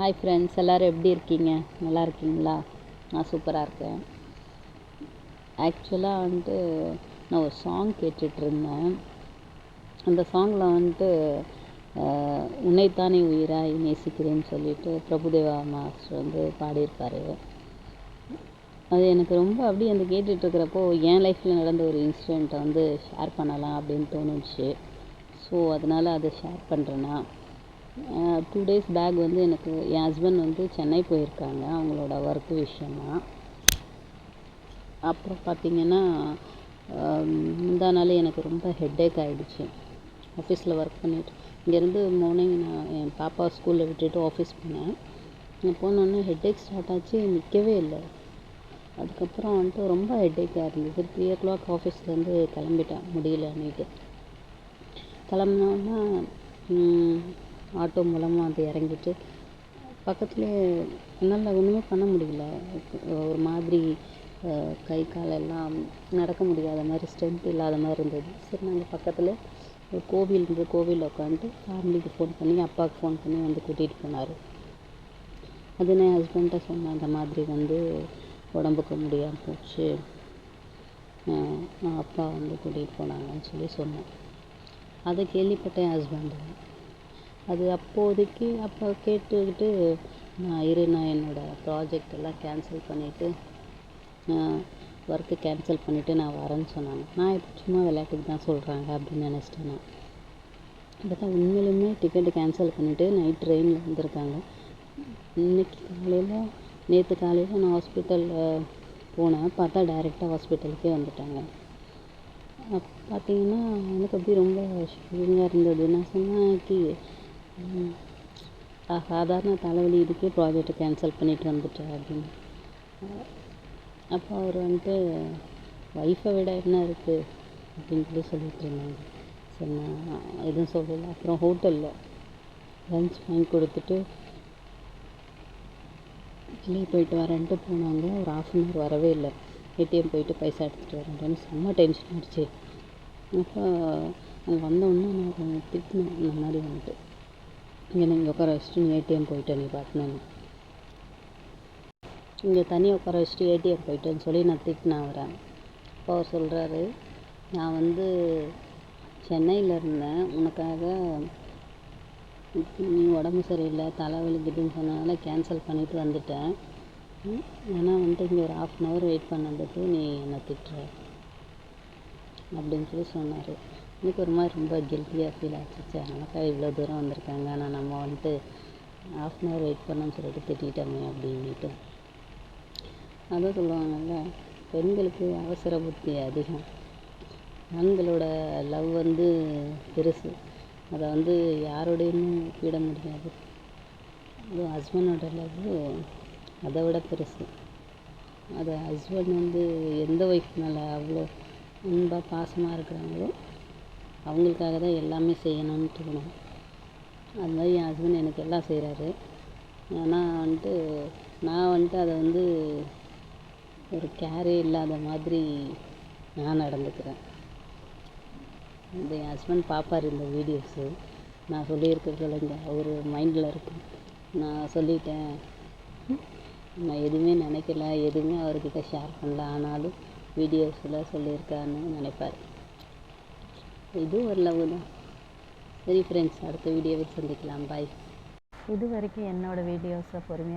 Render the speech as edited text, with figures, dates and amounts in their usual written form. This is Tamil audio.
ஹாய் ஃப்ரெண்ட்ஸ், எல்லோரும் எப்படி இருக்கீங்க? நல்லா இருக்கீங்களா? நான் சூப்பராக இருக்கேன். ஆக்சுவலாக நான் ஒரு சாங் கேட்டுட்ருந்தேன். அந்த சாங்கில் உன்னைத்தானே உயிராய் நேசிக்கிறேன்னு சொல்லிட்டு பிரபுதேவா மாஸ்டர் பாடியிருப்பார். அது எனக்கு ரொம்ப அப்படியே கேட்டுட்ருக்கிறப்போ என் லைஃப்பில் நடந்த ஒரு இன்சிடெண்ட்டை ஷேர் பண்ணலாம் அப்படின்னு தோணுச்சு. ஸோ அதனால் அதை ஷேர் பண்ணுறேன்னா, 2 days பேக் எனக்கு என் ஹஸ்பண்ட் சென்னை போயிருக்காங்க அவங்களோட ஒர்க் விஷயமா. அப்புறம் பார்த்திங்கன்னா முந்தா நாள் எனக்கு ரொம்ப ஹெட்டேக் ஆகிடுச்சு. ஆஃபீஸில் ஒர்க் பண்ணிவிட்டு இங்கேருந்து மார்னிங் நான் என் பாப்பா ஸ்கூலில் விட்டுட்டு ஆஃபீஸ் போனேன். நான் போனோடனே ஹெட்டேக் ஸ்டார்ட் ஆச்சு, நிற்கவே இல்லை. அதுக்கப்புறம் ரொம்ப ஹெட்டேக்காக இருந்தது. 3 o'clock ஆஃபீஸ்லேருந்து கிளம்பிட்டேன், முடியல அன்றைக்கி. கிளம்புனோன்னா ஆட்டோ மூலமாக இறங்கிட்டு பக்கத்துலேயே என்னால் ஒன்றுமே பண்ண முடியல. ஒரு மாதிரி கை காலெல்லாம் நடக்க முடியாத மாதிரி, ஸ்ட்ரென்த் இல்லாத மாதிரி இருந்தது. சரி, நாங்கள் பக்கத்தில் ஒரு கோவில் இருந்தது, கோவிலில் உட்காந்துட்டு ஃபேமிலிக்கு ஃபோன் பண்ணி அப்பாவுக்கு ஃபோன் பண்ணி கூட்டிகிட்டு போனார். அது நான் ஹஸ்பண்ட்டை சொன்னேன், அந்த மாதிரி உடம்புக்கு முடியாமல் போச்சு, அப்பா கூட்டிகிட்டு போனாங்கன்னு சொன்னேன். அதை கேள்விப்பட்ட என் ஹஸ்பண்டு அது அப்போதைக்கு அப்போ கேட்டுக்கிட்டு நான் என்னோடய ப்ராஜெக்ட் எல்லாம் கேன்சல் பண்ணிவிட்டு ஒர்க்கு கேன்சல் பண்ணிவிட்டு நான் வரேன்னு சொன்னாங்க. நான் இப்போ சும்மா விளையாட்டுக்கு தான் சொல்கிறாங்க அப்படின்னு நினச்சிட்டேன். நான் பார்த்தா உண்மையிலுமே டிக்கெட்டு கேன்சல் பண்ணிவிட்டு நைட் ட்ரெயினில் வந்திருக்காங்க. நேற்று காலையில் நான் ஹாஸ்பிட்டலில் போனேன். பார்த்தா டைரெக்டாக ஹாஸ்பிட்டலுக்கே வந்துட்டாங்க. பார்த்திங்கன்னா எனக்கு அப்படி ரொம்ப ஷாக்கிங்காக இருந்தது. நான் சொன்னேன், சாதாரண தலைவலி, இதுக்கே ப்ராஜெக்டை கேன்சல் பண்ணிவிட்டு வந்துட்டேன் அப்படின்னு. அப்போ அவர் ஒய்ஃபை விட என்ன இருக்குது அப்படின்னு சொல்லிட்டு இருந்தாங்க. சரி, நான் எதுவும் சொல்லலை. அப்புறம் ஹோட்டலில் லன்ச் வாங்கி கொடுத்துட்டு வெளியே போயிட்டு வரேன்ட்டு போனாங்க. ஒரு 1/2 hour வரவே இல்லை. ஏடிஎம் போயிட்டு பைசா எடுத்துகிட்டு வரேன்ட்டு செம்ம டென்ஷன் ஆகிடுச்சு. அப்போ அங்கே வந்தோடனே நான் திட்டினேன், இந்த மாதிரி இங்கே உட்கார வச்சுட்டு நீ ஏடிஎம் போயிட்டேன், நீ பார்க்கணும் இங்கே தனியாக உட்கார வச்சுட்டு ஏடிஎம் போயிட்டேன்னு சொல்லி நான் திட்டினேன் அவரை. அப்போ அவர் சொல்கிறாரு, நான் சென்னையில் இருந்தேன், உனக்காக நீ உடம்பு சரியில்லை தலைவலிக்குதுன்னு சொன்னனால கேன்சல் பண்ணிவிட்டு வந்துட்டேன். ஆனால் இங்கே ஒரு 1/2 hour வெயிட் பண்ணதுக்கு நீ என்னை திட்டுற அப்படின்னு சொன்னார். எனக்கு ஒரு மாதிரி ரொம்ப கில்ட்டியாக ஃபீல் ஆச்சு. நமக்காக இவ்வளோ தூரம் வந்திருக்காங்க, ஆனால் நம்ம 1/2 hour வெயிட் பண்ணோன்னு சொல்லிட்டு திட்டோமே அப்படின்ட்டு. அதான் சொல்லுவாங்கள்ல, பெண்களுக்கு அவசர புத்தி அதிகம், ஆண்களோட லவ் பெருசு. அதை யாரோடையுமே ஒப்பிட முடியாது. அதுவும் ஹஸ்பண்டோட லவ் அதை விட பெருசு. அதை ஹஸ்பண்ட் எந்த ஒய்ஃப் மேலே அவ்வளோ அன்பாக பாசமாக இருக்கிறாங்களோ அவங்களுக்காக தான் எல்லாமே செய்யணும்னு தோணும். அது மாதிரி என் ஹஸ்பண்ட் எனக்கு எல்லாம் செய்கிறாரு. ஆனால் நான் அதை ஒரு கேரே இல்லாத மாதிரி நான் நடந்துக்கிறேன். என் ஹஸ்பண்ட் பார்ப்பார் இந்த வீடியோஸு. நான் சொல்லியிருக்கிறதுல அவர் மைண்டில் இருக்கும். நான் சொல்லிட்டேன், நான் எதுவுமே நினைக்கல, எதுவுமே அவர்கிட்ட ஷேர் பண்ணல, ஆனாலும் வீடியோஸில் சொல்லியிருக்காருன்னு நினைப்பார். இதுவும் ஒரு லவ் தான். சரி ஃப்ரெண்ட்ஸ், அடுத்த வீடியோவில் சந்திக்கலாம். பாய். இது வரைக்கும் என்னோடய வீடியோஸை பொறுமையாக